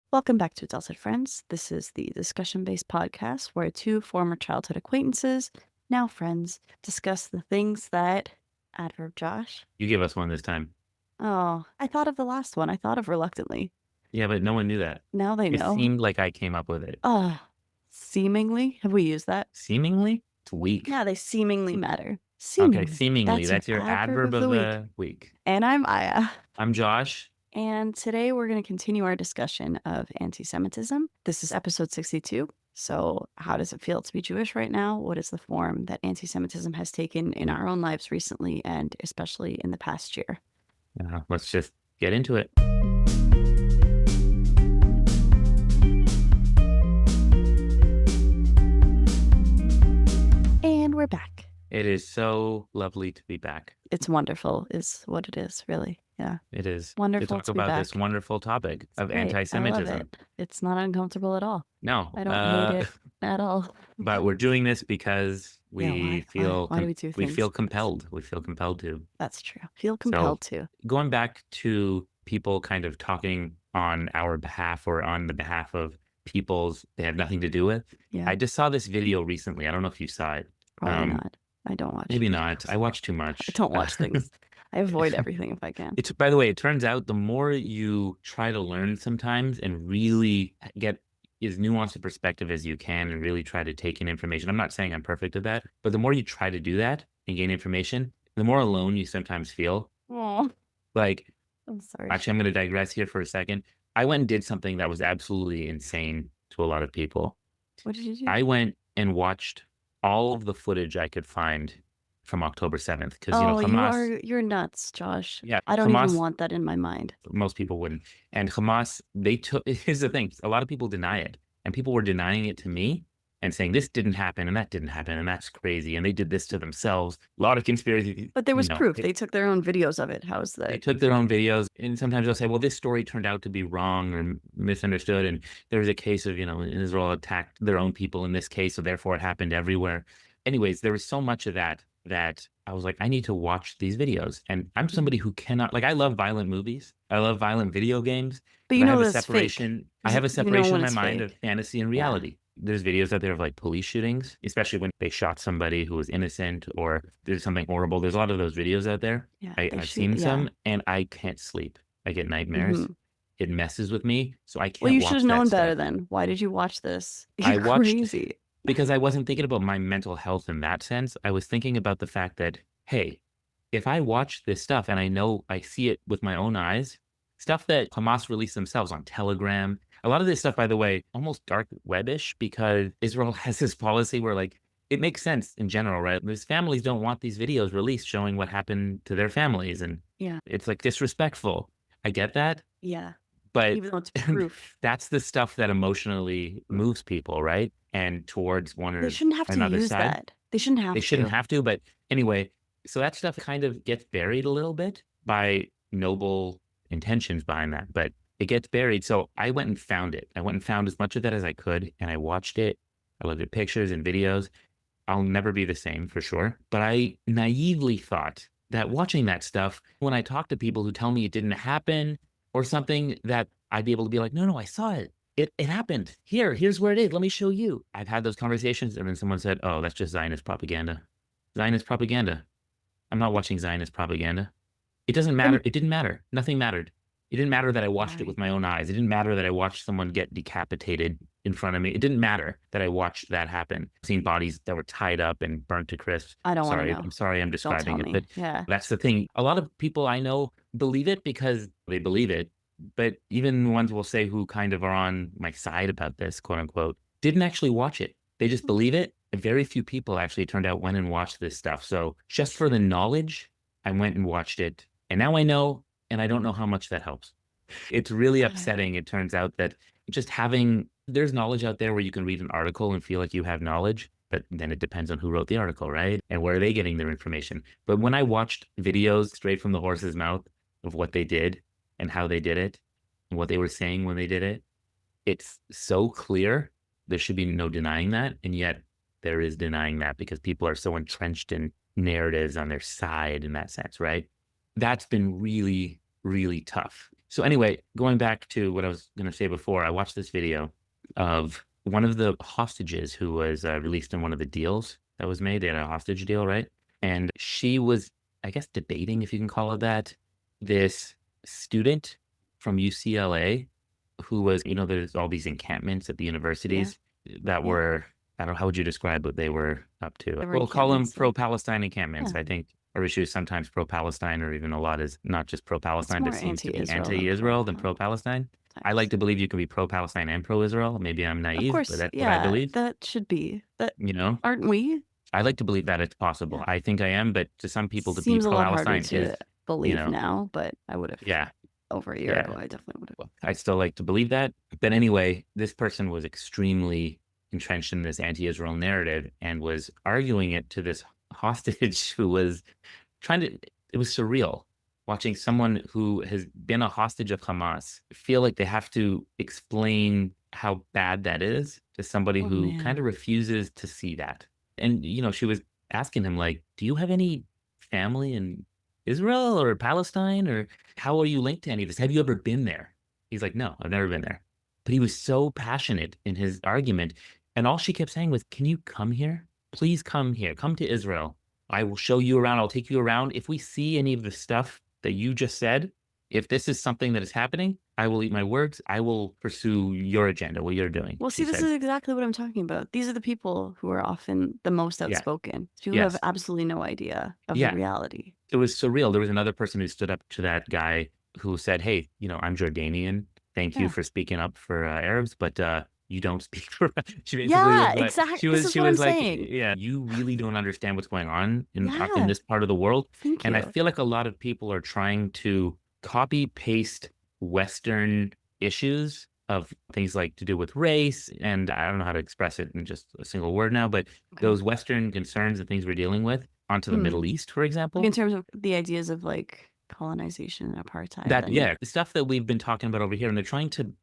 Welcome back to Adulthood, friends. This is the discussion-based podcast where two former childhood acquaintances, now friends, discuss the things that... Adverb Josh. You gave us one this time. Oh, I thought of the last one. I thought of reluctantly. Yeah, but no one knew that. Now they It know. seemed like I came up with it. Seemingly? Have we used that? Seemingly? It's weak. Yeah, they seemingly matter. Okay, Seemingly. seemingly. That's your adverb of the week. And I'm Aya. I'm Josh. And today we're going to continue our discussion of anti-Semitism. This is episode 62. So how does it feel to be Jewish right now? What is the form that anti-Semitism has taken in our own lives recently and especially in the past year? Let's just get into it. And we're back. It is so lovely to be back. It's wonderful is what it is, really. Yeah. It is wonderful to talk about this wonderful topic of anti-Semitism. I love it. It's not uncomfortable at all. No. I don't hate it at all. But we're doing this because we feel why do we do things? We feel compelled. We feel compelled to. That's true. Feel compelled to. Going back to people kind of talking on our behalf or on the behalf of peoples they have nothing to do with. Yeah. I just saw this video recently. I don't know if you saw it. Probably not. I don't watch. Maybe not. I watch too much. I don't watch things. I avoid everything if I can. By the way, it turns out the more you try to learn sometimes and really get as nuanced a perspective as you can and really try to take in information. I'm not saying I'm perfect at that, but the more you try to do that and gain information, the more alone you sometimes feel. Oh, like, I'm sorry. Actually, I'm going to digress here for a second. I went and did something that was absolutely insane to a lot of people. What did you do? I went and watched all of the footage I could find from October 7th. Because, Hamas... you're nuts, Josh. Yeah, I don't even want that in my mind. Most people wouldn't. And Hamas, here's the thing. A lot of people deny it. And people were denying it to me and saying this didn't happen and that didn't happen and that's crazy. And they did this to themselves. A lot of conspiracy. But there was proof. They took their own videos of it. How is that? They took their own videos. And sometimes they'll say, well, this story turned out to be wrong or misunderstood. And there was a case of, Israel attacked their own people in this case. So therefore it happened everywhere. Anyways, there was so much of that I was like, I need to watch these videos. And I'm somebody who cannot, I love violent movies. I love violent video games. But I have a separation in my mind of fantasy and reality. Yeah. There's videos out there of police shootings, especially when they shot somebody who was innocent or there's something horrible. There's a lot of those videos out there. Yeah, I've seen some and I can't sleep. I get nightmares. Mm-hmm. It messes with me. So I can't watch that. Well, you should have known better then. Why did you watch this? You're crazy. Because I wasn't thinking about my mental health in that sense. I was thinking about the fact that, hey, if I watch this stuff and I know I see it with my own eyes, stuff that Hamas released themselves on Telegram, a lot of this stuff, by the way, almost dark web-ish, because Israel has this policy where it makes sense in general, right? These families don't want these videos released showing what happened to their families. And it's disrespectful. I get that. Yeah. But even though it's proof. That's the stuff that emotionally moves people, right? And towards one or another side. They shouldn't have to use that. They shouldn't have to. But anyway, so that stuff kind of gets buried a little bit by noble intentions behind that. But it gets buried. So I went and found it. I went and found as much of that as I could. And I watched it. I looked at pictures and videos. I'll never be the same for sure. But I naively thought that watching that stuff, when I talk to people who tell me it didn't happen, or something, that I'd be able to be like, no, I saw it. It happened. Here's where it is. Let me show you. I've had those conversations and then someone said, oh, that's just Zionist propaganda. Zionist propaganda. I'm not watching Zionist propaganda. It doesn't matter. It didn't matter. Nothing mattered. It didn't matter that I watched it with my own eyes. It didn't matter that I watched someone get decapitated in front of me. It didn't matter that I watched that happen. I've seen bodies that were tied up and burnt to crisp. I don't want to know. I'm sorry I'm describing it, but yeah. That's the thing. A lot of people I know believe it because they believe it. But even ones will say who kind of are on my side about this, quote unquote, didn't actually watch it. They just believe it. Very few people actually turned out went and watched this stuff. So just for the knowledge, I went and watched it. And now I know, and I don't know how much that helps. It's really upsetting. It turns out that just there's knowledge out there where you can read an article and feel like you have knowledge, but then it depends on who wrote the article, right? And where are they getting their information? But when I watched videos straight from the horse's mouth of what they did, and how they did it, and what they were saying when they did it, it's so clear. There should be no denying that. And yet there is denying that because people are so entrenched in narratives on their side in that sense, right? That's been really, really tough. So anyway, going back to what I was going to say before, I watched this video of one of the hostages who was released in one of the deals that was made. They had a hostage deal, right? And she was, I guess, debating, if you can call it that, this student from UCLA who was, there's all these encampments at the Yeah. universities that Yeah. were, I don't know, how would you describe what they were up to? There were We'll call them encampments, like, pro-Palestine encampments, yeah, I think. Our issue is sometimes pro-Palestine, or even a lot is not just it's pro-Palestine, more but seems to be anti-Israel than anti-Israel than pro-Palestine pro-Palestine. I like times. to believe you can be pro-Palestine and pro-Israel. Maybe I'm Of naive, but course, that's what I yeah, believe. that should be. That You know, aren't we? I like to believe that it's possible. Yeah. I think I am, but to some people, to be Seems a lot harder pro-Palestine is, to you believe know, now, but I would have yeah, over a year yeah. ago, I definitely would have. Well, I still like to believe that. But anyway, this person was extremely entrenched in this anti-Israel narrative and was arguing it to this hostage who was trying to, it was surreal watching someone who has been a hostage of Hamas feel like they have to explain how bad that is to somebody Oh, who kind man. of refuses to see that. And, she was asking him, like, do you have any family in Israel or Palestine? Or how are you linked to any of this? Have you ever been there? He's like, no, I've never been there. But he was so passionate in his argument. And all she kept saying was, can you come here? Please come here. Come to Israel. I will show you around. I'll take you around. If we see any of the stuff that you just said, if this is something that is happening, I will eat my words. I will pursue your agenda, what you're doing, Well, see, she this said. is exactly what I'm talking about. These are the people who are often the most Yeah. outspoken, people who have Yes. absolutely no idea of the Yeah. reality. It was surreal. There was another person who stood up to that guy who said, hey, I'm Jordanian. Thank you Yeah. for speaking up for Arabs, but you don't speak for she basically was Yeah, like exact this is she what I'm was like, saying. yeah, you really don't understand what's going on in Yeah, this part of the world. thank And I you. feel like a lot of people are trying to copy paste Western issues of things like to do with race, and I don't know how to express it in just a single word now, but Okay. those Western concerns and things we're dealing with onto the Mm. Middle East, for Like, in example. terms of the ideas of, like, colonization and apartheid That, and, yeah, the stuff that we've been talking about over here, and they're trying to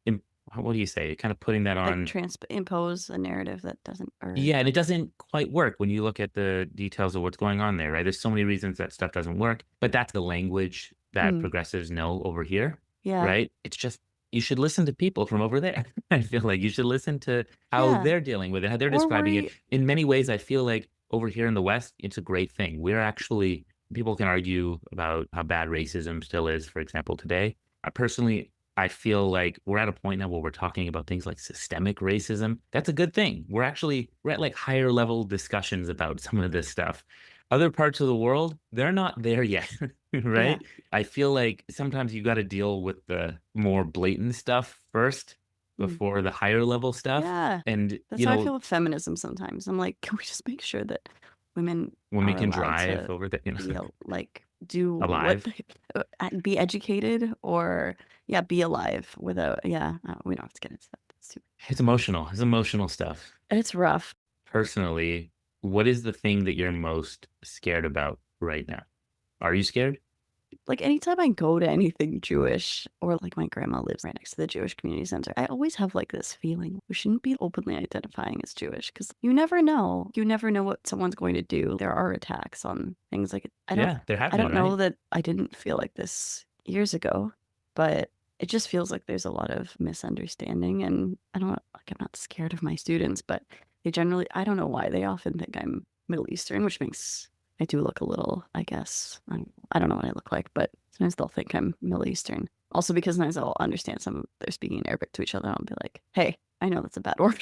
what do you say? Kind of putting that like, on. impose a narrative that doesn't or Yeah, and it doesn't quite work when you look at the details of what's going on there, right? There's so many reasons that stuff doesn't work, but that's the language that mm, progressives know over here, yeah, right? It's just you should listen to people from over there. I feel like you should listen to how yeah, they're dealing with it, how they're or describing it. worry. In many ways, I feel like over here in the West, it's a great thing. We're actually people can argue about how bad racism still is, for example, today. Personally, I feel like we're at a point now where we're talking about things like systemic racism. That's a good thing. We're at like higher level discussions about some of this stuff. Other parts of the world, they're not there yet, Yeah, right? I feel like sometimes you got to deal with the more blatant stuff first mm, before the higher level stuff. yeah. And, That's how I feel with feminism sometimes. I'm like, can we just make sure that women women are can allowed drive to over the, be like do what alive. they, be educated or yeah, be alive without yeah. We don't have to get into that. That's too. It's emotional. It's emotional stuff. It's rough. Personally, what is the thing that you're most scared about right now? Are you scared? Like anytime I go to anything Jewish or like my grandma lives right next to the Jewish community center, I always have like this feeling we shouldn't be openly identifying as Jewish because you never know. You never know what someone's going to do. There are attacks on things like Yeah, they're I happening, don't know right? that I didn't feel like this years ago, but it just feels like there's a lot of misunderstanding and I don't like I'm not scared of my students, but they generally I don't know why they often think I'm Middle Eastern, which makes I do look a little, I guess. I don't know what I look like, but sometimes they'll think I'm Middle Eastern. Also, because sometimes I'll understand some they're speaking Arabic to each other. I'll be like, "Hey, I know that's a bad word,"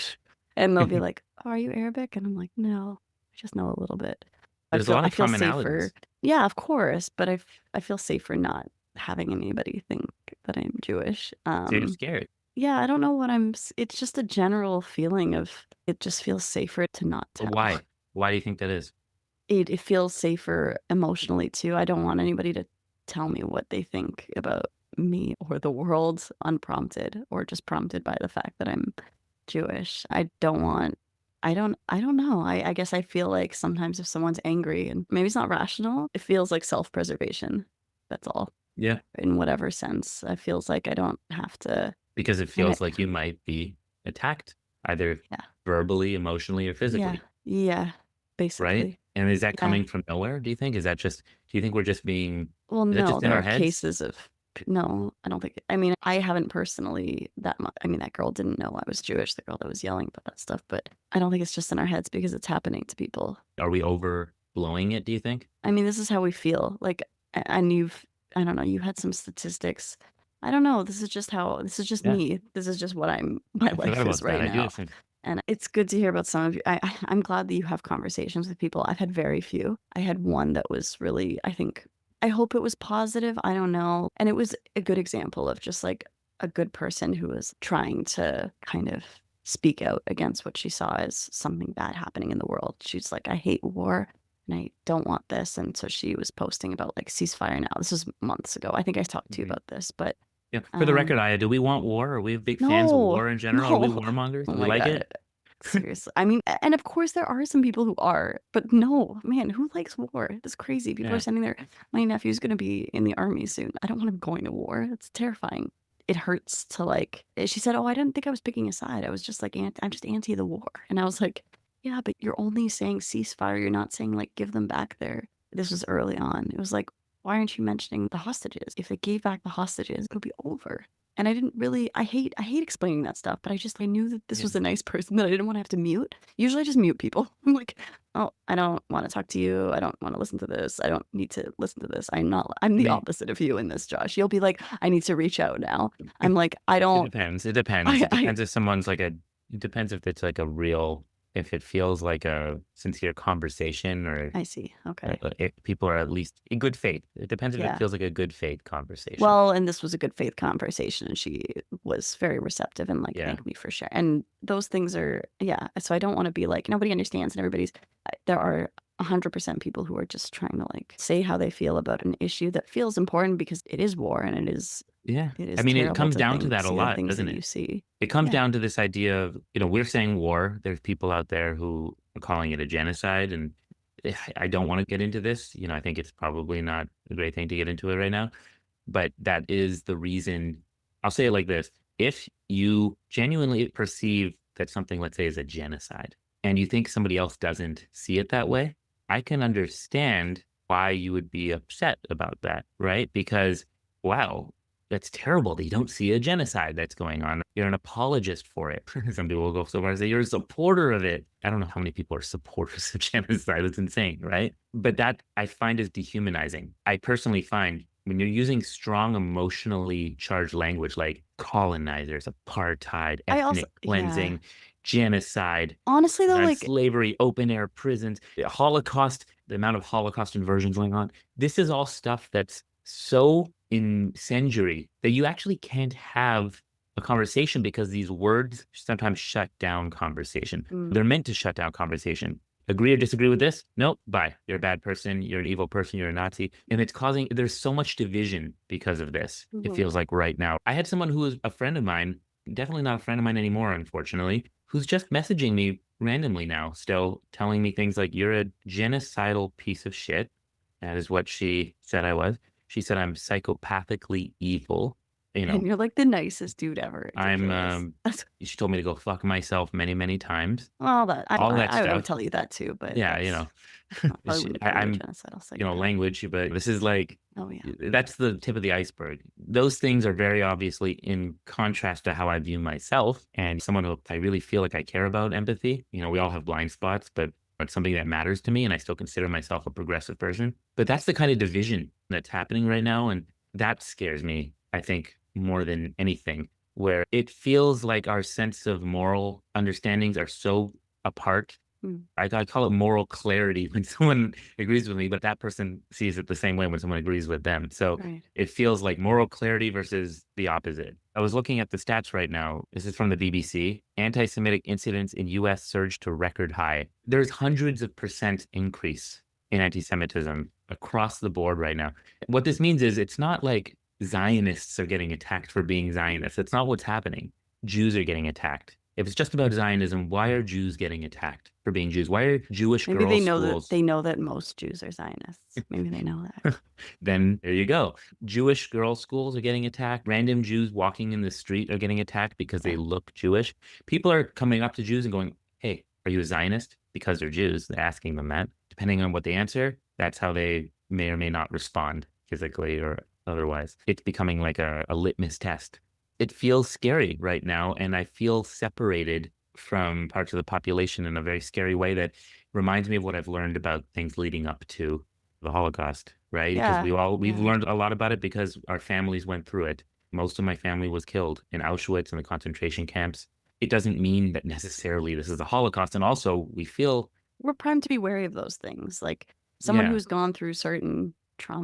and they'll be like, "Oh, are you Arabic?" And I'm like, "No, I just know a little bit." There's a lot I of feel safer. commonalities. Yeah, of course, but I feel safer not having anybody think that I'm Jewish. So you're scared. Yeah, I don't know what it's just a general feeling of it just feels safer to not But tell. why? Why do you think that is? It feels safer emotionally too. I don't want anybody to tell me what they think about me or the world unprompted or just prompted by the fact that I'm Jewish. I don't want I don't know. I guess I feel like sometimes if someone's angry and maybe it's not rational, it feels like self-preservation. That's all. Yeah, In whatever sense. It feels like I don't have to because it and I feels like you might be attacked, either yeah. verbally, emotionally, or Yeah. physically, Yeah. right? Basically. And is that Yeah. coming from nowhere, do you think? Do you think we're just being Well, is that no, just in there our are heads? cases of No, I don't think I mean, I haven't personally that much. I mean, that girl didn't know I was Jewish, the girl that was yelling about that stuff, but I don't think it's just in our heads because it's happening to people. Are we overblowing it, do you think? I mean, this is how we feel, like, and I don't know, you had some statistics. I don't know, this is just Yeah, me. This is just what my I forgot life is about that. right I do now, have some. and it's good to hear about some of you. I'm glad that you have conversations with people. I've had very few. I had one that was really, I hope it was positive, I don't know, and it was a good example of just, like, a good person who was trying to kind of speak out against what she saw as something bad happening in the world. She's like, "I hate war, and I don't want this," and so she was posting about, like, ceasefire now. This was months ago. I think I talked to you Mhm. about this, but, Yeah, for the um record, Aya, do we want war? Are we big fans of no, war in general? Are we no. warmongers? Oh Do we my like god. it? Seriously. I mean, and of course there are some people who are, but no, man, who likes war? That's crazy. People are Yeah. sending their my nephew's gonna be in the army soon. I don't want him going to war. It's terrifying. It hurts to like she said, "Oh, I didn't think I was picking a side. I was just like I'm just anti the war." And I was like, "Yeah, but you're only saying ceasefire. You're not saying like give them back their." This was early on. It was like, "Why aren't you mentioning the hostages? If they gave back the hostages, it'll be over." And I didn't really I hate explaining that stuff, but I knew that this Yeah. was a nice person that I didn't wanna have to mute. Usually I just mute people. I'm like, "Oh, I don't wanna talk to you. I don't wanna listen to this. I don't need to listen to this. I'm I the mean, opposite of you in this, Josh." You'll be like, "I need to reach out now." I'm like, "I it don't." depends. It depends. I It I depends if someone's like a it depends if it's like a real if it feels like a sincere conversation or I see. Okay. if people are at least in good faith. It depends if it Yeah. feels like a good faith conversation. Well, and this was a good faith conversation, and she was very receptive and, like, Yeah. thanked me for sharing. And those things are yeah, so I don't wanna be like, nobody understands and everybody's there are 100% people who are just trying to, like, say how they feel about an issue that feels important because it is war and Yeah. it I is mean, it terrible comes to down to that a see the lot, things that doesn't you it? see. It comes Yeah. down to this idea of, we're saying war. There's people out there who are calling it a genocide. And I don't want to get into this. I think it's probably not a great thing to get into it right now. But that is the reason. I'll say it like this. If you genuinely perceive that something, let's say, is a genocide, and you think somebody else doesn't see it that way, I can understand why you would be upset about that, right? Because, wow, that's terrible that you don't see a genocide that's going on. You're an apologist for it. Some people will go so far as to say you're a supporter of it. I don't know how many people are supporters of genocide. It's insane, right? But that I find is dehumanizing. I personally find when you're using strong emotionally charged language like colonizers, apartheid, I also ethnic yeah. cleansing, genocide, Honestly, though, on like slavery, open air prisons, the Holocaust, the amount of Holocaust inversions going on. This is all stuff that's so incendiary that you actually can't have a conversation because these words sometimes shut down conversation. mm, They're meant to shut down conversation. Agree or disagree with this? Nope. Bye. You're a bad person. You're an evil person. You're a Nazi. And it's causing, there's so much division because of this. It mhm. feels like right now. I had someone who was a friend of mine, definitely not a friend of mine anymore, unfortunately, who's just messaging me randomly now, still telling me things like, "You're a genocidal piece of shit." That is what she said I was. She said I'm psychopathically evil. You And know, you're like the nicest dude ever. I'm, Ridiculous. That's she told me to go fuck myself many, many times, well, that all that I would stuff. tell you that too, but Yeah, that's not probably wouldn't call you a I'm, genocidal psychopath. language, but this is like, Oh, yeah. that's the tip of the iceberg. Those things are very obviously in contrast to how I view myself and someone who I really feel like I care about empathy. We all have blind spots, but it's something that matters to me. And I still consider myself a progressive person. But that's the kind of division that's happening right now. And that scares me, I think, more than anything, where it feels like our sense of moral understandings are so apart. Mm, I call it moral clarity when someone agrees with me, but that person sees it the same way when someone agrees with them. So right. it feels like moral clarity versus the opposite. I was looking at the stats right now. This is from the BBC. Anti-Semitic incidents in US surged to record high. There's hundreds of percent increase in anti-Semitism across the board right now. What this means is it's not like Zionists are getting attacked for being Zionists. That's not what's happening. Jews are getting attacked. If it's just about Zionism, why are Jews getting attacked for being Jews? Why are Jewish Maybe girls' schools? they know that most Jews are Zionists. Maybe they know that. Then there you go. Jewish girls' schools are getting attacked. Random Jews walking in the street are getting attacked because they Yeah. look Jewish. People are coming up to Jews and going, "Hey, are you a Zionist?" Because they're Jews. They're asking them that. Depending on what they answer, that's how they may or may not respond physically or otherwise. It's becoming like a litmus test. It feels scary right now, and I feel separated from parts of the population in a very scary way that reminds me of what I've learned about things leading up to the Holocaust, right? Because Yeah, we've yeah. learned a lot about it because our families went through it. Most of my family was killed in Auschwitz and the concentration camps. It doesn't mean that necessarily this is the Holocaust. And also we feel, We're primed to be wary of those things. Like someone yeah, who's gone through certain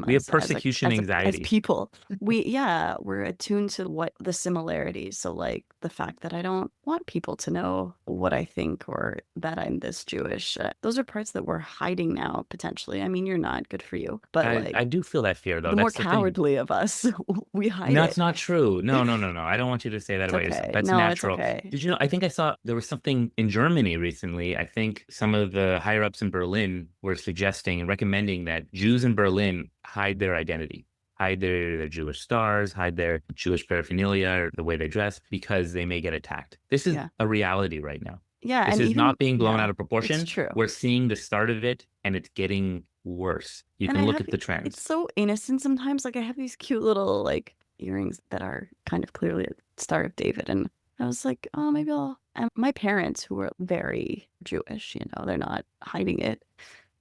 we have traumas persecution as anxiety. people, we're attuned to what the similarities. So like the fact that I don't want people to know what I think or that I'm this Jewish. Those are parts that we're hiding now potentially. I mean, you're not, good for you, but I like do feel that fear though. the more That's the thing. cowardly of us, we hide That's it. not true. No, no, no, no. I don't want you to say that It's about yourself. okay. That's No, it's natural. okay. Did you know? I think I saw there was something in Germany recently. I think some of the higher ups in Berlin were suggesting and recommending that Jews in Berlin hide their identity, hide their Jewish stars, hide their Jewish paraphernalia or the way they dress because they may get attacked. This is Yeah. a reality right now. Yeah. This And is even, not being blown yeah, out of it's proportion. true. We're seeing the start of it and it's getting worse. You And can I look have at the it's trends. so innocent sometimes. Like I have these cute little like earrings that are kind of clearly a Star of David, and I was like, oh, maybe I'll. And my parents, who were very Jewish, they're not hiding it.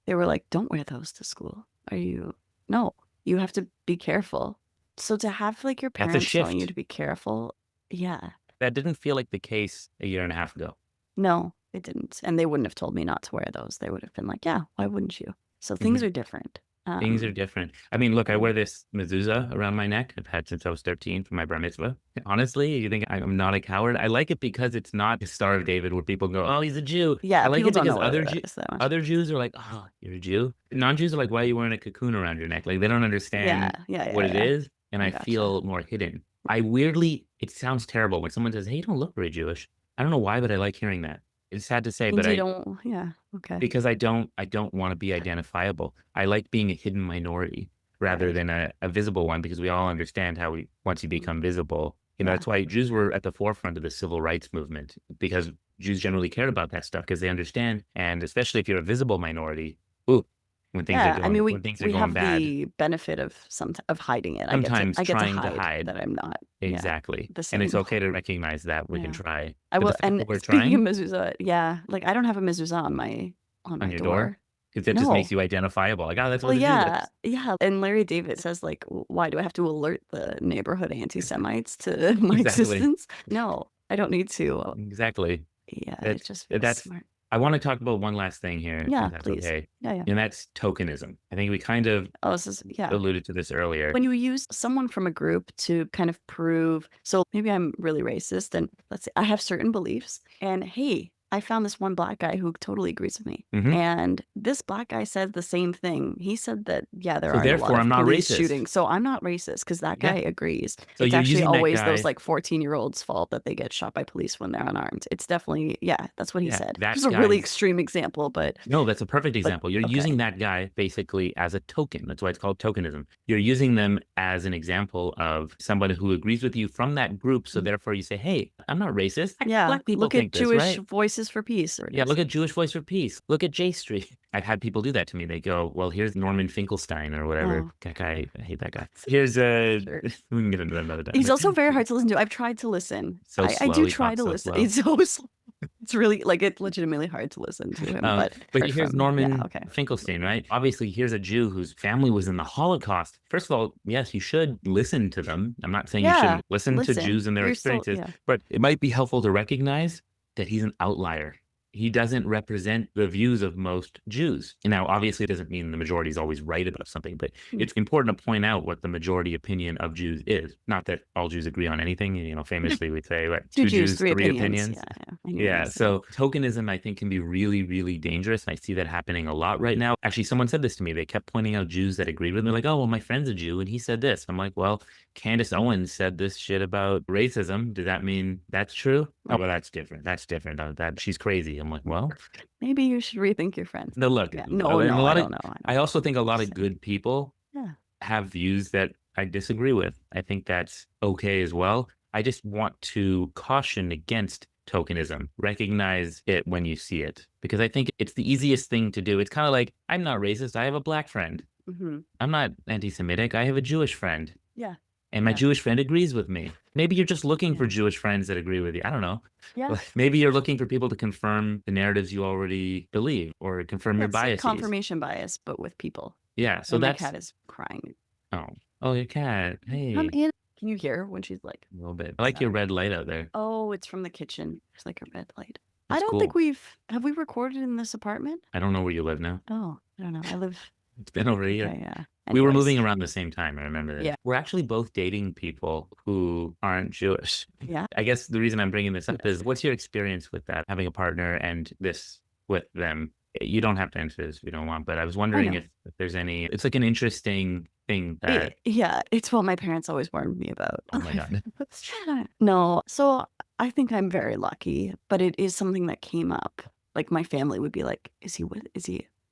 They were like, don't wear those to school. Are you? No, you have to be careful. So to have like your That's a parents telling you shift. to be careful, yeah, That didn't feel like the case a year and a half ago. no, it didn't, and they wouldn't have told me not to wear those. They would have been like, yeah, why wouldn't you? So things Mhm. are different. Things are different. I mean, look, I And wear this mezuzah around my neck. I've had since I was 13 for my bar mitzvah. Honestly, you think I'm not a coward? I like it because it's not a Star of David where people go, "Oh, he's a Jew." yeah, I like people it don't know because what it is that much. other Jews are like, "Oh, you're a Jew." Non-Jews are like, "Why are you wearing a cocoon around your neck?" Like they don't Yeah, understand yeah, what yeah, it yeah. is, and I I gotcha. feel more hidden. I weirdly, it sounds terrible when someone says, "Hey, you don't look very Jewish." I don't know why, but I like hearing that. It's sad to say, Means but you I don't, yeah, okay. because I don't wanna be identifiable. I like being a hidden minority rather Right. than a visible one because we all understand how we once you Mm, become visible, yeah. that's why Jews were at the forefront of the civil rights movement because Jews generally cared about that stuff because they understand, and especially if you're a visible minority, ooh, Yeah, I mean, when things are we going have bad, the benefit of of hiding it. sometimes I get to trying to hide hide. that I'm not, yeah, Exactly, the and it's same. okay to recognize that we can Yeah. try, I but the will, fact and that we're speaking of trying mezuzah, yeah, like I don't have a mezuzah on on my your door, door. because that just makes No. you identifiable, like, "Oh, that's Well, what the Jew yeah, does." yeah, and Larry David says, like, Why do I have to alert the neighborhood anti-Semites to my Exactly. existence?" No, I don't need to. Exactly. Yeah, it That's just feels that's smart. I wanna talk about one last thing here, Yeah, if that's please. okay, Yeah, yeah. and that's tokenism. I think we kind of Oh, this is yeah. alluded to this earlier. When you use someone from a group to kind of prove, so maybe I'm really racist and let's say I have certain beliefs, and hey, I found this one black guy who totally agrees with me. Mhm. And this black guy said the same thing. He said that, yeah, there So aren't a lot therefore, I'm of not police racist. shootings. So I'm not racist because that guy Yeah. agrees. So It's you're actually using that always those guy like 14-year-olds' fault that they get shot by police when they're unarmed. It's definitely, yeah, that's what he yeah, said. that Just a really guy's extreme example, no, that's a perfect but example. You're using okay. that guy basically as a token. That's why it's called tokenism. You're using them as an example of somebody who agrees with you from that group. So Mm. therefore you say, "Hey, I'm not racist. Yeah, Black people look at think this, Jewish right?" Voices for Peace, or it Yeah, is. look at Jewish Voice for Peace. Look at J Street. I've had people do that to me. They go, "Well, here's Norman Finkelstein or whatever." Oh, That guy, I hate that guy. Here's sure. we can get into that another time. He's But also very hard to listen to. I've tried to listen. so I do slow. He try talks to so listen. slow. It's so slow. It's really like it's legitimately hard to listen to him, But or here's from yeah, Norman okay. Finkelstein, right? Obviously, here's a Jew whose family was in the Holocaust. First of all, yes, you should listen to them. I'm not saying you Yeah, shouldn't listen to listen. Jews and their You're still experiences, yeah. but it might be helpful to recognize that he's an outlier. He doesn't represent the views of most Jews. Now, obviously, it doesn't mean the majority is always right about something, but Mm. it's important to point out what the majority opinion of Jews is. Not that all Jews agree on anything. Famously, we say, what, 2 two Jews, Jews, 3 three opinions. opinions. Yeah, yeah. I knew what you were Yeah. gonna say. So tokenism, I think, can be really, really dangerous. I see that happening a lot right now. Actually, someone said this to me. They kept pointing out Jews that agreed with me. They're like, oh, well, my friend's a Jew and he said this. I'm like, well, Candace Owens said this shit about racism. Does that mean that's true? Oh, well, that's different. That's different. That she's crazy. I'm like, well, Maybe you should rethink your friends. no, look, Yeah. and No, a no, I lot of, don't know. I don't I know. also think a lot Just of saying. good people Yeah. have views that I disagree with. I think that's okay as well. I just want to caution against tokenism. Recognize it when you see it, because I think it's the easiest thing to do. It's kind of like, I'm not racist. I have a black friend. Mhm. I'm not anti Semitic. I have a Jewish friend. Yeah. And my Yeah. Jewish friend agrees with me. Maybe you're just looking for Yeah. Jewish friends that agree with you. I don't know. Yeah. Like, maybe you're looking for people to confirm the narratives you already believe or confirm Yeah, your it's like biases. confirmation bias, but with people. Yeah. So And my that's, cat is crying. oh, oh, your cat. Come Hey, in. Can you hear when she's like a little bit. I like your sad? red light out there. Oh, it's from the kitchen. It's like a red light. I That's don't think cool. have we recorded in this apartment? I don't know where you live now. Oh, I don't know. I live It's been over a year. okay, yeah. We were moving Anyways. around the same time. I remember this. Yeah. We're actually both dating people who aren't Jewish. Yeah. I guess the reason I'm bringing this up Yes. is what's your experience with that, having a partner and this with them? You don't have to answer this if you don't want, but I was I wondering know. if there's any, it's like an interesting thing that, Yeah, it's what my parents always warned me about. oh my God. No, so I think I'm very lucky, but it is something that came up. Like my family would be like, is he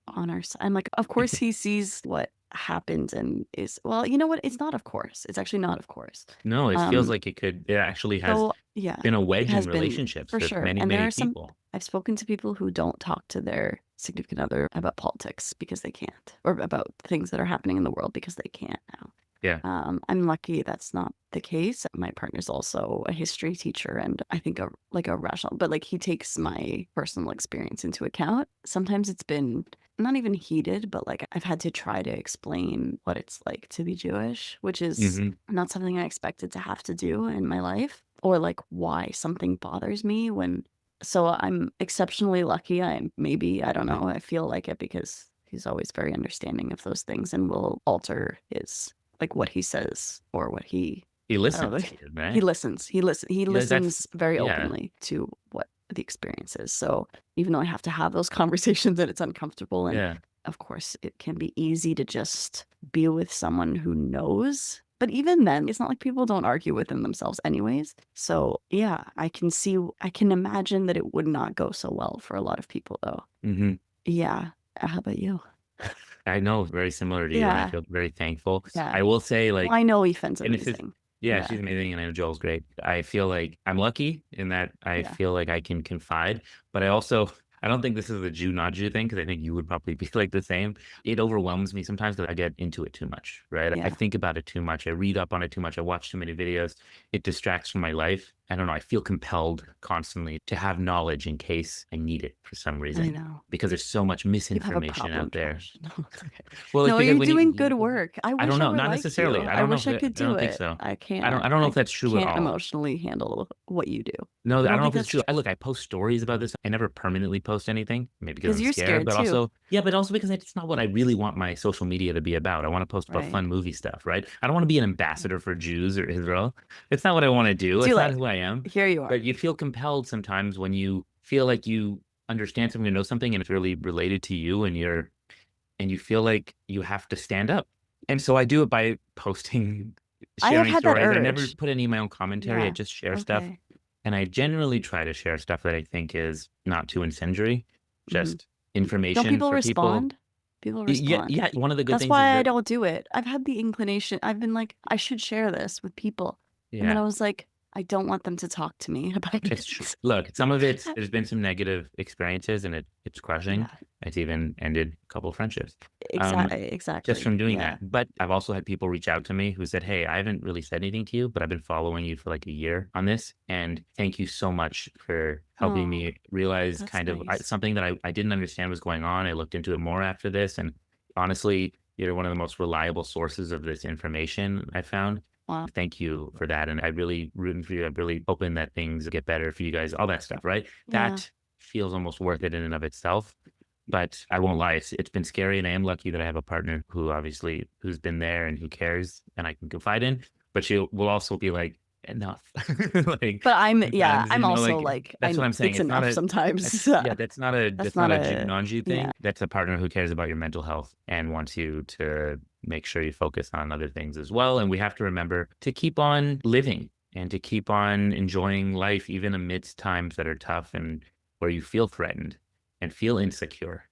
on our side? I'm like, of course he sees what happens and is, well, you know what? It's not of course. It's actually not of course. No, it feels Um, like it actually has so yeah, been a it wedge in has been relationships for with sure. many, And there many are some, people. I've spoken to people who don't talk to their significant other about politics because they can't, or about things that are happening in the world because they can't now. Yeah. I'm lucky that's not the case. My partner's also a history teacher and I think a rational, but like he takes my personal experience into account. Sometimes it's been not even heated, but like I've had to try to explain what it's like to be Jewish, which is Hmm. not something I expected to have to do in my life, or like why something bothers me when. So I'm exceptionally lucky. I don't know, I feel like it because he's always very understanding of those things and will alter his like what he says or what He I don't know. listens to you, He right? listens. He Yeah, that's, listens very yeah. openly to what the experience is. So even though I have to have those conversations and it's uncomfortable and Yeah. of course it can be easy to just be with someone who knows. But even then, it's not like people don't argue within themselves anyways. So yeah, I can imagine that it would not go so well for a lot of people though. Hmm. Yeah. How about you? I know, very similar to you, and I Yeah. feel very thankful. Yeah. I will say, Well, like, I know Aoife's and this is, amazing. yeah, Yeah. she's amazing, and I know Joel's great. I feel like I'm lucky in that I Yeah. feel like I can confide, but I don't think this is a Jew not Jew thing because I think you would probably be like the same. It overwhelms me sometimes because I get into it too much, right? I Yeah. think about it too much. I read up on it too much. I watch too many videos. It distracts from my life. I don't know. I feel compelled constantly to have knowledge in case I need it for some I reason know. because there's so much You have a misinformation problem, out there. Josh. No, it's okay. Well, it's No, because you're when doing good work. I I don't wish I know, were not like you. necessarily. I I don't know if wish I it, could I do don't think it. so. I can't. I don't know I if that's true at can't all. emotionally handle what you do. No, I I don't don't know think if it's that's true. true I look, I post stories about this. I never permanently post anything, maybe because because I'm you're scared, scared but too, also, yeah, but also because it's not what I really want my social media to be about. I want to post about right? fun movie stuff, right? I don't want to be an ambassador for Jews or Israel. It's not what I want to do. Too It's not late. who I am. Here you are. But you feel compelled sometimes when you feel like you understand something or know something and it's really related to you and you feel like you have to stand up. And so I do it by posting, I have sharing had that stories. I never urge. put any of my own commentary. I Yeah. just share stuff. Okay. And I generally try to share stuff that I think is not too incendiary, Hmm. just Don't information people for people. respond? People Yeah, respond. yeah. One of the good That's things is why I that, don't do it. I've had the inclination. I've been like, I should share this with people. And then yeah, I was like, I don't want them to talk to me about it's true. it. Look, some of it, there's been some negative experiences and it's crushing. Yeah, It's even ended a couple of friendships. Um, just exactly. from doing Yeah. that. But I've also had people reach out to me who said, hey, I haven't really said anything to you, but I've been following you for like a year on this. And thank you so much for helping Oh, me realize that's kind of nice. something that I didn't understand was going on. I looked into it more after this. And honestly, you're one of the most reliable sources of this information I found. Wow. Thank you for that. And I really rooting for you. I'm really hoping that things get better for you guys, all that stuff, right? Yeah. That feels almost worth it in and of itself. But I won't lie, it's been scary, and I am lucky that I have a partner who obviously who's been there and who cares and I can confide in. But she will also be like, enough. Like But yeah, sometimes, I'm also like like, that's what I'm saying. it's It's not enough a sometimes. That's that's not not a Jew a, non-Jew yeah. thing. That's a partner who cares about your mental health and wants you to make sure you focus on other things as well. And we have to remember to keep on living and to keep on enjoying life, even amidst times that are tough and where you feel threatened and feel insecure.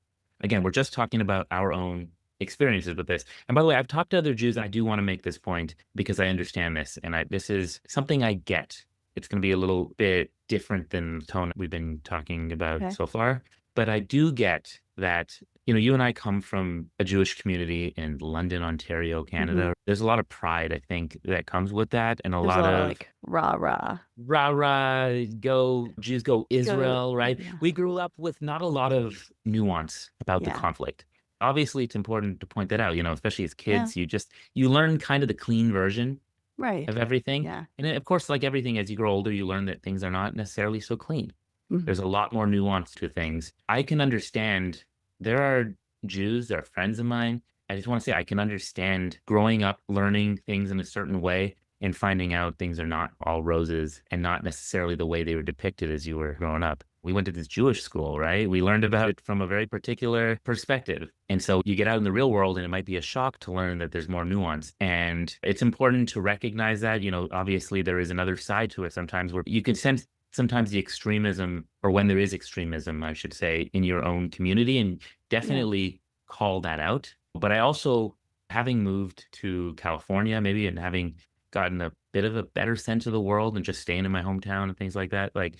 Again, we're just talking about our own experiences with this. And by the way, I've talked to other Jews, and I do want to make this point because I understand this, and this is something I get. It's going to be a little bit different than the tone we've been talking about Okay. so far. But I do get that, you know, you and I come from a Jewish community in London, Ontario, Mhm. Canada. There's a lot of pride, I think, that comes with that, and a There's a lot lot of, of like, rah-rah. rah rah, go Jews, go Go Israel, right? yeah. We grew up with not a lot of nuance about the Yeah. conflict. Obviously, it's important to point that out, you know, especially as Yeah. kids, you learn kind of the clean version Right. of everything. Yeah. And then, of course, like everything, as you grow older, you learn that things are not necessarily so clean. Mhm. There's a lot more nuance to things. I can understand there are Jews, there are friends of mine. I just want to say I can understand growing up, learning things in a certain way and finding out things are not all roses and not necessarily the way they were depicted as you were growing up. We went to this Jewish school, right? We learned about it from a very particular perspective. And so you get out in the real world and it might be a shock to learn that there's more nuance. And it's important to recognize that, you know, obviously there is another side to it sometimes where you can sense sometimes the extremism, or when there is extremism, I should say, in your own community, and Yeah. definitely call that out. But I also, having moved to California, maybe, and having gotten a bit of a better sense of the world and just staying in my hometown and things like that, like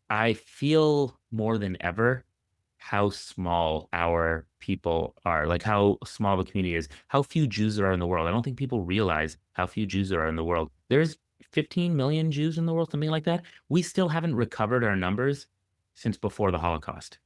I feel more than ever how small our people are, like how small the community is, how few Jews there are in the world. I don't think people realize how few Jews there are in the world. There's 15 million Jews in the world, something like that. We still haven't recovered our numbers since before the Holocaust.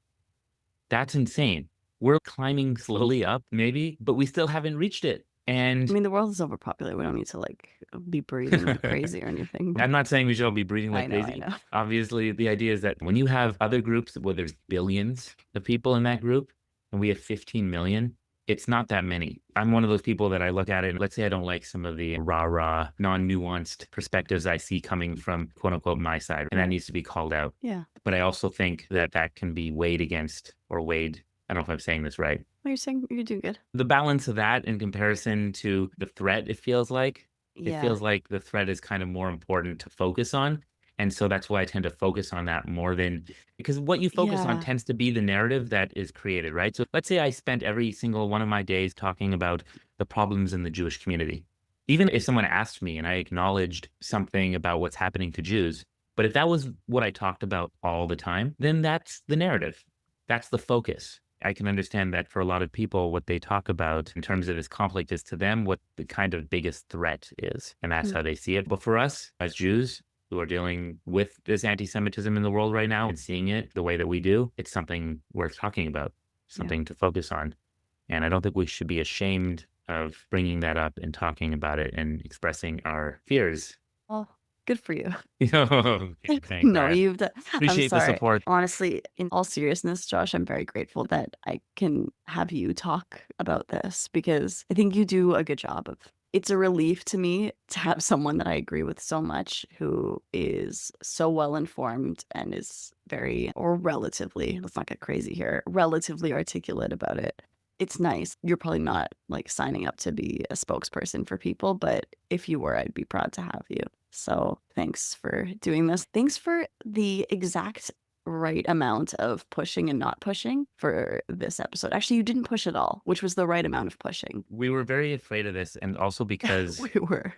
That's insane. We're climbing slowly up, maybe, but we still haven't reached it. I And mean, the world is overpopulated. We don't need to, like, be breeding like crazy or anything, but I'm not saying we should all be breeding I like know, I crazy. know. Obviously, the idea is that when you have other groups where there's billions of people in that group and we have 15 million, it's not that many. I'm one of those people that I look at it and let's say I don't like some of the rah-rah, non-nuanced perspectives I see coming from quote unquote my side, and that Right. needs to be called out. Yeah. But I also think that that can be weighed against or weighed. I don't know if I'm saying this right. Well, you're saying you're doing good. The balance of that in comparison to the threat, it Yeah. feels like the threat is kind of more important to focus on. And so that's why I tend to focus on that more than because what you focus on Yeah. tends to be the narrative that is created, right? So let's say I spent every single one of my days talking about the problems in the Jewish community. Even if someone asked me and I acknowledged something about what's happening to Jews, but if that was what I talked about all the time, then that's the narrative. That's the focus. I can understand that for a lot of people, what they talk about in terms of this conflict is to them what the kind of biggest threat is. And that's Mm. how they see it. But for us as Jews who are dealing with this anti Semitism in the world right now and seeing it the way that we do, it's something worth talking about, Yeah. something to focus on. And I don't think we should be ashamed of bringing that up and talking about it and expressing our fears. Well, good for you. Okay, thanks. No, you've done I'm Appreciate the sorry. support. Honestly, in all seriousness, Josh, I'm very grateful that I can have you talk about this because I think you do a good job of it's a relief to me to have someone that I agree with so much who is so well informed and is very or relatively, let's not get crazy here, relatively articulate about it. It's nice. You're probably not, like, signing up to be a spokesperson for people, but if you were, I'd be proud to have you. So, thanks for doing this. Thanks for the exact right amount of pushing and not pushing for this episode. Actually, you didn't push at all, which was the right amount of pushing. We were very afraid of this, and also because We were.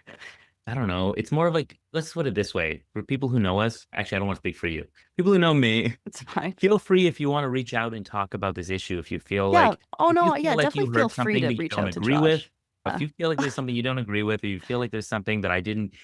I don't know. It's more of like, let's put it this way. For people who know us, actually, I don't want to speak for you. People who know me, It's fine. feel free if you want to reach out and talk about this issue. Yeah. Oh, If you no, feel yeah, like definitely you feel heard free something to that you reach don't out to agree with, Josh. if Uh, you feel like there's something you don't agree with, or you feel like there's something that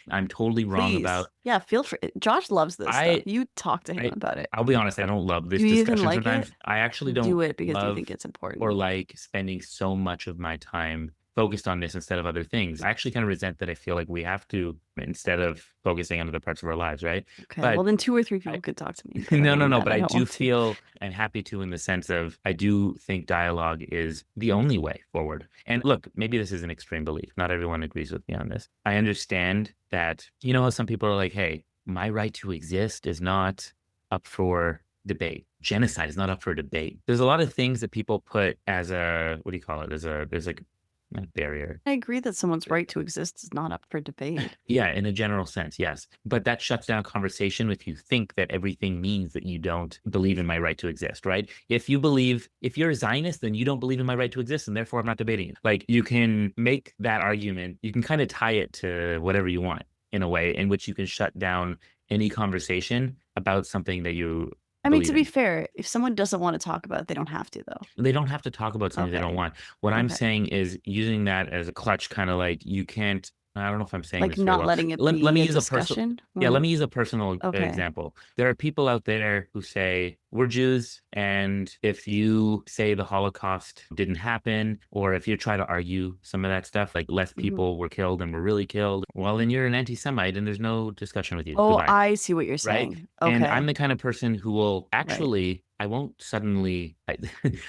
I'm totally wrong please. about, Yeah, feel free. Josh loves this stuff. I, You talk to him I, about it. I'll be honest, I don't love Do this you even discussion like it? sometimes. I actually Do don't it because you think love it's or important. like spending so much of my time focused on this instead of other things. I actually kind of resent that I feel like we have to instead of focusing on other parts of our lives, right? Okay, well, But then 2 or 3 I people could talk to me, but no, other no, than no, that, but I I don't do want to. feel I'm happy to in the sense of I do think dialogue is the only way forward. And look, maybe this is an extreme belief. Not everyone agrees with me on this. I understand that, you know, how some people are like, hey, my right to exist is not up for debate. Genocide is not up for debate. There's a lot of things that people put as a, what do you call it? There's like not a barrier. I agree that someone's right to exist is not up for debate. Yeah, in a general sense, yes. But that shuts down conversation if you think that everything means that you don't believe in my right to exist, right? If you're a Zionist, then you don't believe in my right to exist, and therefore I'm not debating it. Like you can make that argument, you can kind of tie it to whatever you want in a way in which you can shut down any conversation about something that you I mean, believe to be in. fair, if someone doesn't wanna talk about it, they don't have to, though. They don't have to talk about something they don't Okay, want. What I'm okay. saying is using that as a clutch, kinda like you can't I don't know if I'm saying Like, this very not well. letting it Let me be a use a personal discussion yeah, let or me use a personal okay. example. There are people out there who say, "We're Jews, and if you say the Holocaust didn't happen, or if you try to argue some of that stuff, like less Mhm. people were killed and were really killed, well, then you're an anti-Semite and there's no discussion with you. Oh, Goodbye." I see what you're Right? saying. And I'm Okay, the kind of person who will right. actually I won't suddenly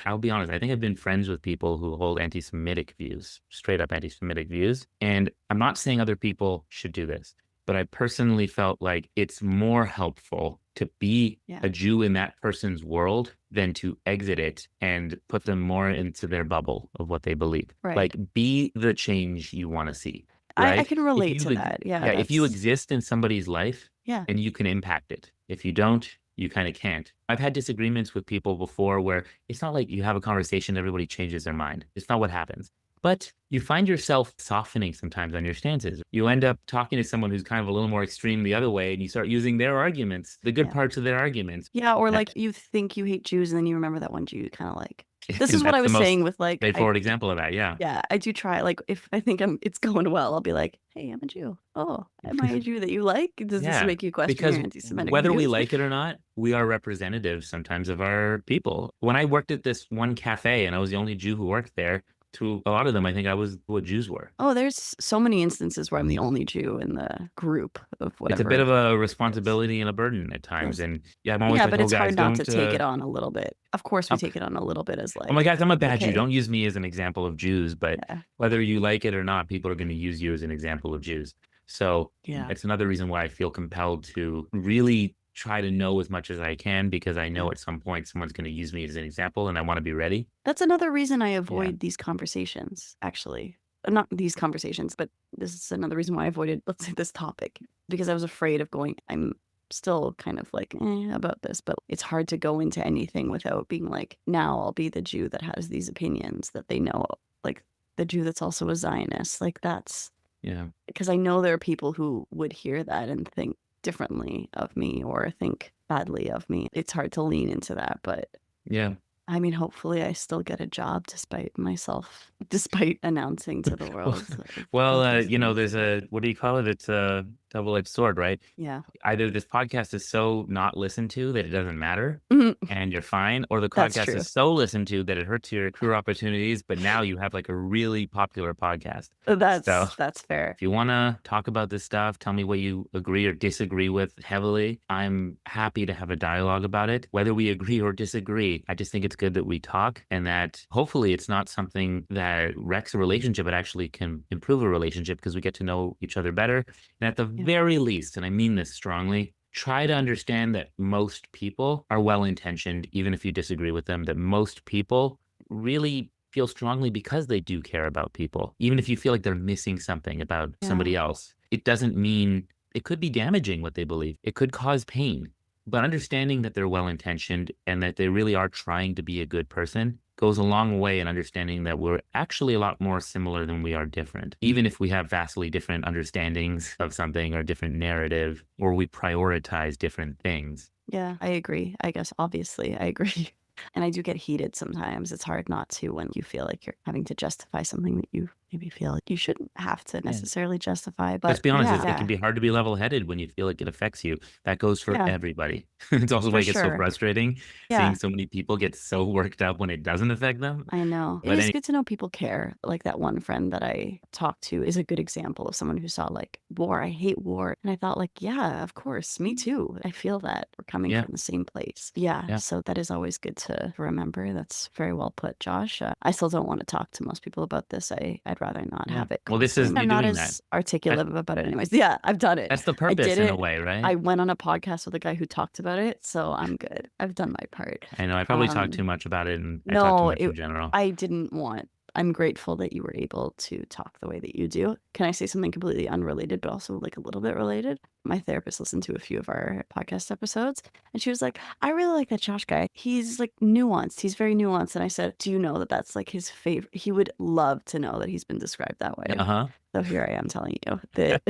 I'll be honest, I think I've been friends with people who hold anti-Semitic views, straight up anti-Semitic views, and I'm not saying other people should do this, but I personally felt like it's more helpful to be Yeah, a Jew in that person's world than to exit it and put them more into their bubble of what they believe. right. Like, be the change you wanna see, I right? can If relate you to ex that. Yeah, Yeah, if you that's exist in somebody's life yeah, and you can impact it. If you don't, you kinda can't. I've had disagreements with people before where it's not like you have a conversation, everybody changes their mind. It's not what happens. But you find yourself softening sometimes on your stances. You end up talking to someone who's kind of a little more extreme the other way, and you start using their arguments, the good yeah. parts of their arguments. Yeah, or, Uh, like, you think you hate Jews, and then you remember that one Jew you kinda like. This is what I that's the was most saying with, like, I straightforward example of that, yeah. yeah, I do try, like, if I think it's going well, I'll be like, "Hey, I'm a Jew. Oh, am I a Jew that you like? Does this Yeah, make you question your because anti-Semitic whether we views?" like it or not, we are representatives sometimes of our people. When I worked at this one cafe and I was the only Jew who worked there, to a lot of them, I think I was what Jews were. Oh, there's so many instances where I'm the only Jew in the group of It's a bit of whatever a it is. responsibility and a burden at times, Yes. and yeah, I'm always Yeah, like, but "Oh, it's hard guys, not to don't, take it on a little bit. Of course, we um, take it on a little bit as, oh my like, guys, I'm a bad Jew. okay, Don't use me as an example of Jews," but yeah, whether you like it or not, people are gonna use you as an example of Jews. So, yeah, it's another reason why I feel compelled to really try to know as much as I can because I yeah. know at some point someone's gonna use me as an example, and I wanna be ready. That's another reason I Yeah. avoid these conversations, actually. Not these conversations, but this is another reason why I avoided, let's say, this topic, because I was afraid of going I'm still kind of like, about this, but it's hard to go into anything without being like, now I'll be the Jew that has these opinions that they know, like the Jew that's also a Zionist. Like that's Yeah. because I know there are people who would hear that and think differently of me or think badly of me. It's hard to lean into that, but Yeah. I mean, hopefully I still get a job despite myself despite announcing to the Well world well, about these things. there's a what do you call it? It's a double-edged sword, right? Yeah. Either this podcast is so not listened to that it doesn't matter Mhm. and you're fine, or the That's podcast true. is so listened to that it hurts your career opportunities, but now you have like a really popular podcast. So That's fair. if you want to talk about this stuff, tell me what you agree or disagree with heavily. I'm happy to have a dialogue about it. Whether we agree or disagree, I just think it's good that we talk and that hopefully it's not something that wrecks a relationship. It actually can improve a relationship because we get to know each other better. And at the Yeah. very least, and I mean this strongly, try to understand that most people are well intentioned, even if you disagree with them, that most people really feel strongly because they do care about people. Even if you feel like they're missing something about Yeah. somebody else, it doesn't mean it could be damaging what they believe. It could cause pain. But understanding that they're well intentioned and that they really are trying to be a good person goes a long way in understanding that we're actually a lot more similar than we are different. Even if we have vastly different understandings of something or different narrative, or we prioritize different things. Yeah, I agree. I guess obviously I agree. And I do get heated sometimes. It's hard not to when you feel like you're having to justify something that you maybe feel like you shouldn't have to Yeah. necessarily justify. Let's But be honest, it can yeah, be hard to be level-headed when you feel like it affects you. That goes for yeah, everybody. It's also why for it gets so sure. frustrating seeing Yeah. so many people get so worked up when it doesn't affect them. I know. It But is good to know people care. Like that one friend that I talked to is a good example of someone who saw like war. I hate war. And I thought like, yeah, of course, me too. I feel that we're coming yeah, from the same place. Yeah. yeah, So that is always good to remember. That's very well put, Josh. I still don't want to talk to most people about this. I'd rather not yeah. have it Well, this is constantly. you I'm not doing that. as articulate That about it anyways. Yeah, I've done it. that's the I purpose did in a it. way, right? I went on a podcast with a guy who talked about it, so I'm good. I've done my part. I know I probably talked too Um, much about it, and I talk too no, much in general. I didn't want I'm grateful that you were able to talk the way that you do. Can I say something completely unrelated, but also like a little bit related? My therapist listened to a few of our podcast episodes and she was like, I really like that Josh guy. He's like nuanced. He's very nuanced. And I said, do you know that that's like his favorite? He would love to know that he's been described that way. Uh-huh. So here I am telling you that,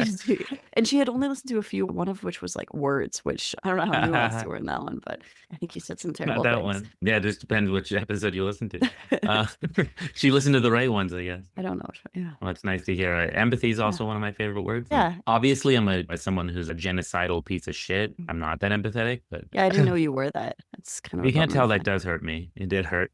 and she had only listened to a few, one of which was like words, which I don't know how nuanced you were in that one, but I think you said some Not terrible that things. one. Yeah, it just depends which episode you listen to. Uh, she listened to the right ones, I guess. I don't know. Yeah. Well, it's nice to hear. Empathy is Yeah. also one of my favorite words. And Yeah. obviously, I'm as someone who's a genocidal piece of shit. I'm not that empathetic, but Yeah. I didn't know you were that. That's kind of a you can't bummer to tell that find. does hurt me. It did hurt.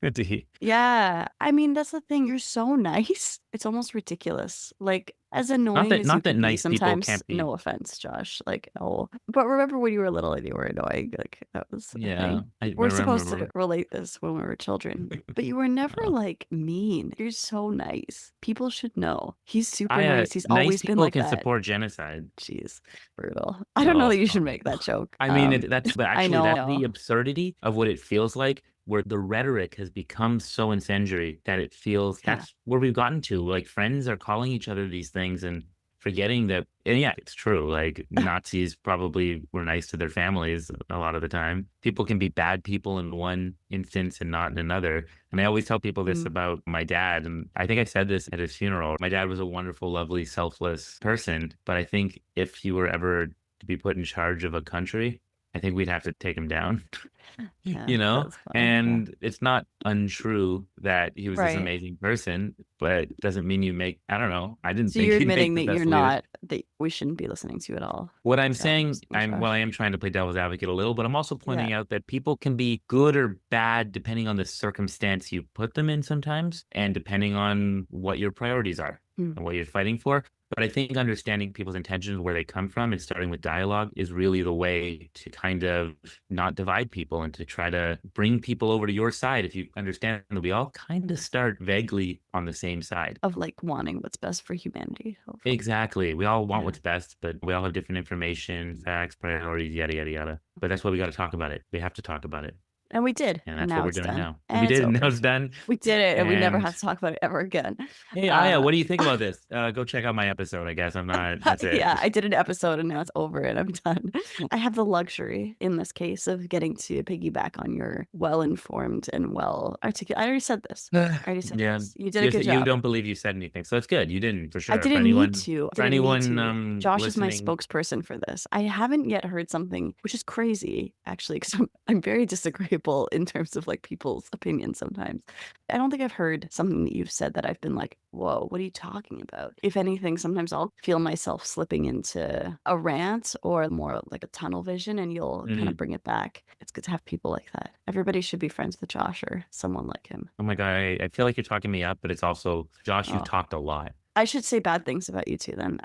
Yeah. I mean, that's the thing. You're so nice. It's almost ridiculous. Like, as Not annoying that as you not that can be nice people sometimes, can't be. no offense, Josh. Like, oh, but remember when you were little and you were annoying? Like, that was a Yeah, thing. I We're supposed to remember. relate this when we were children, but you were never Uh, like mean. You're so nice. People should know. He's super I nice. He's Nice always been people like can that. support genocide. Jeez, brutal. I don't know Oh, that you should oh. make that joke. I mean, that's but I actually know. that's the absurdity of what it feels like, where the rhetoric has become so incendiary that it feels Yeah. that's where we've gotten to. Like friends are calling each other these things and forgetting that, and yeah, it's true. Like Nazis probably were nice to their families a lot of the time. People can be bad people in one instance and not in another. And I always tell people this Mm. about my dad. And I think I said this at his funeral. My dad was a wonderful, lovely, selfless person. But I think if he were ever to be put in charge of a country, I think we'd have to take him down. Yeah, that's funny. Yeah. And it's not untrue that he was this Right. amazing person, but it doesn't mean you make, I don't know. I didn't So think you're he'd make admitting the that you're best leader. not, that we shouldn't be listening to at all. What I'm Yeah, saying, Josh. I am trying to play devil's advocate a little, but I'm also Yeah. pointing out that people can be good or bad depending on the circumstance you put them in sometimes, and depending on what your priorities are Mm. and what you're fighting for. But I think understanding people's intentions, where they come from, and starting with dialogue is really the way to kind of not divide people and to try to bring people over to your side. If you understand that we all kind of start vaguely on the same side. Of like wanting what's best for humanity. Hopefully. Exactly. We all want Yeah. what's best, but we all have different information, facts, priorities, yada, yada, yada. But that's why we got to talk about it. We have to talk about it. And we did. And And that's what now we're it's doing done. now. And And we it's did, and now over. it's done. We did it, and we never And have to talk about it ever again. hey, Aya, what do you think about this? Go check out my episode, I guess. I'm not, that's it. Yeah, I did an episode and now it's over and I'm done. I have the luxury in this case of getting to piggyback on your well-informed and well articulated. I already said this. I already said Yeah. this. You did a good You job. don't believe you said anything. So it's good. You didn't, for sure. I For didn't anyone, need to. for I didn't need anyone to. Josh is my listening, spokesperson for this. I haven't yet heard something, which is crazy, actually, because I'm very disagreeable in terms of like people's opinions sometimes. I don't think I've heard something that you've said that I've been like, whoa, what are you talking about? If anything, sometimes I'll feel myself slipping into a rant or more like a tunnel vision and you'll kind of bring it back. It's good to have people like that. Everybody should be friends with Josh or someone like him. oh my God, I feel like you're talking me up, but it's also, Josh, you've Oh. talked a lot. I should say bad things about you too then.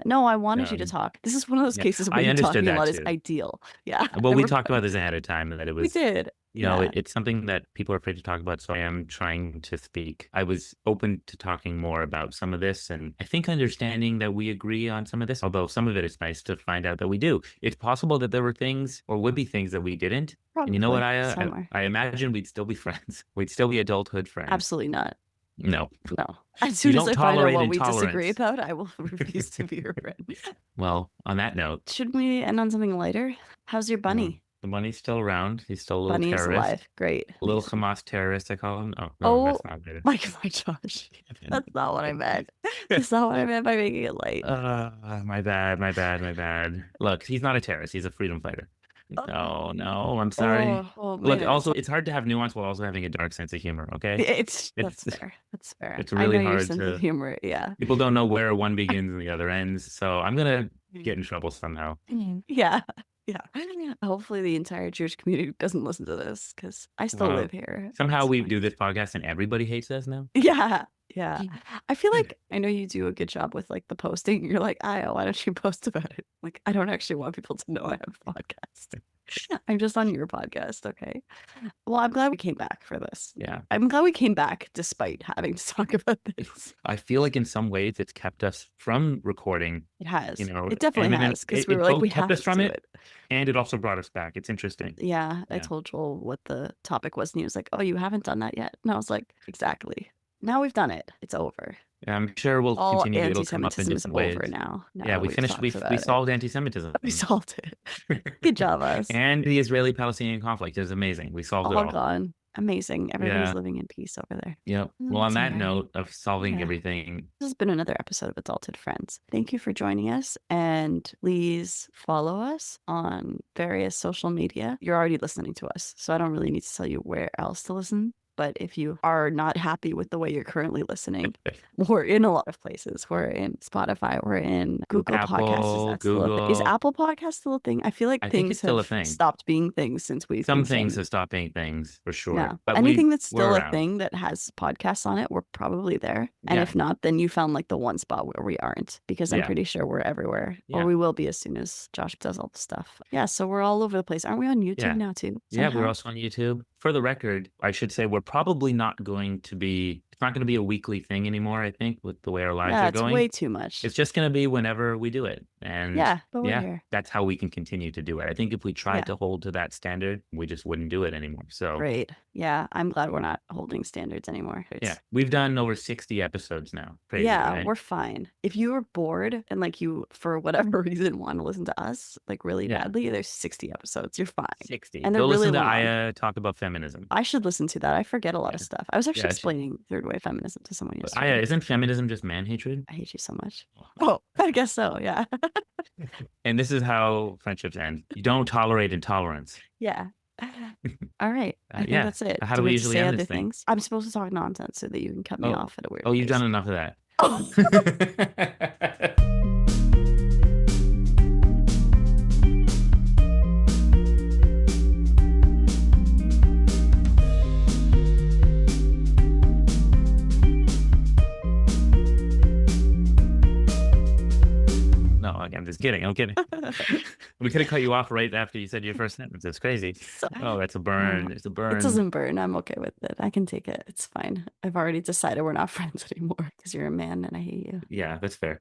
No, I wanted you to talk. This is one of those Yeah, cases I where you understood talking a that lot is too. ideal. Yeah. Well, we We're talked fine. about this ahead of time, that it We was, did. you know, Yeah. it's something that people are afraid to talk about. So I am trying to speak. I was open to talking more about some of this. And I think understanding that we agree on some of this, although some of it is nice to find out that we do. It's possible that there were things or would be things that we didn't. And you know what, Probably somewhere. I imagine we'd still be friends. We'd still be adulthood friends. Absolutely not. No. No. As soon as don't I find out tolerate what we disagree intolerance. about, I will refuse to be your friend. Well, on that note, Should we end on something lighter? How's your bunny? the money's still around. He's still a little Bunny is terrorist. alive. Great. A little Hamas terrorist, I call him. Oh, no, Oh, that's not good. my Josh. That's not what I meant. That's not what I meant by making it light. My bad, my bad, my bad. Look, he's not a terrorist. He's a freedom fighter. No, I'm sorry. Oh, Look, man. also, it's hard to have nuance while also having a dark sense of humor, okay? That's fair. That's fair. It's really I know your hard sense to- of humor. Yeah. People don't know where one begins and the other ends, so I'm gonna get in trouble somehow. Yeah. Yeah. Hopefully the entire Jewish community doesn't listen to this because I still Well, live here. Somehow It's we fine. do this podcast and everybody hates us now. Yeah. Yeah. I feel like I know you do a good job with like the posting. You're like, why don't you post about it? Like, I don't actually want people to know I have a podcast. I'm just on your podcast. Okay. Well, I'm glad we came back for this. Yeah. I'm glad we came back despite having to talk about this. I feel like in some ways it's kept us from recording. It has. You know, It definitely and then has because it we were like, both we kept have us to from do it. And it also brought us back. It's interesting. Yeah, I Yeah. told Joel what the topic was, and he was like, "Oh, you haven't done that yet." And I was like, "Exactly. Now we've done it. It's over. I'm sure we'll All continue. It'll come up in anti-Semitism is different ways. over now. Now Yeah, that we we've finished. talked We about it. solved anti-Semitism. We solved it. Good job, us. And the Israeli-Palestinian conflict is amazing. We solved it All all. gone. Amazing. Everybody's Yeah. living in peace over there. Yep. Oh, Well, on that's that inspiring. note of solving Yeah. everything, This has been another episode of Adulthood Friends. Thank you for joining us, and please follow us on various social media. You're already listening to us, so I don't really need to tell you where else to listen. But if you are not happy with the way you're currently listening, we're in a lot of places. We're in Spotify. We're in Google Podcasts. Is Apple, that still a thing? Is Google, Apple Podcast still a thing? I feel like I think things it's still a have thing. stopped being things since we've Some been things saying. have stopped being things for sure, Yeah. but Anything that's we're still a around. thing that has podcasts on it, we're probably there. And Yeah. if not, then you found like the one spot where we aren't, because I'm Yeah. pretty sure we're everywhere, or Yeah. we will be as soon as Josh does all the stuff. Yeah. So we're all over the place. Aren't we on YouTube Yeah. now too? Yeah, we're Somehow? also on YouTube. For the record, I should say we're probably not going to be, it's not going to be a weekly thing anymore, I think, with the way our lives Yeah. are It's going. way too much. It's just going to be whenever we do it. And Yeah. But we're yeah, here. that's how we can continue to do it. I think if we tried Yeah. to hold to that standard, we just wouldn't do it anymore. So Great. Yeah. I'm glad we're not holding standards anymore. yeah, we've done over 60 episodes now. Crazy, Yeah, right? we're fine. If you were bored and like you, for whatever reason, want to listen to us like really Yeah. badly, there's 60 episodes. You're fine. 60. And they're Go really listen to long. Aya talk about feminism. I should listen to that. I forget a lot Yeah. of stuff. I was actually Yeah, explaining third wave feminism to someone But yesterday. Aya, isn't feminism just man hatred? I hate you so much. Oh, I guess so. Yeah. And this is how friendships end. You don't tolerate intolerance. Yeah. All right. I think Yeah. that's it. How do we have to usually say end other this thing? things? I'm supposed to talk nonsense so that you can cut me Oh, off at a weird oh, you've pace. done enough of that. No, I'm just kidding. I'm kidding. We could have cut you off right after you said your first sentence. It's crazy. Oh, that's a burn. It's a burn. It doesn't burn. I'm okay with it. I can take it. It's fine. I've already decided we're not friends anymore because you're a man and I hate you. Yeah, that's fair.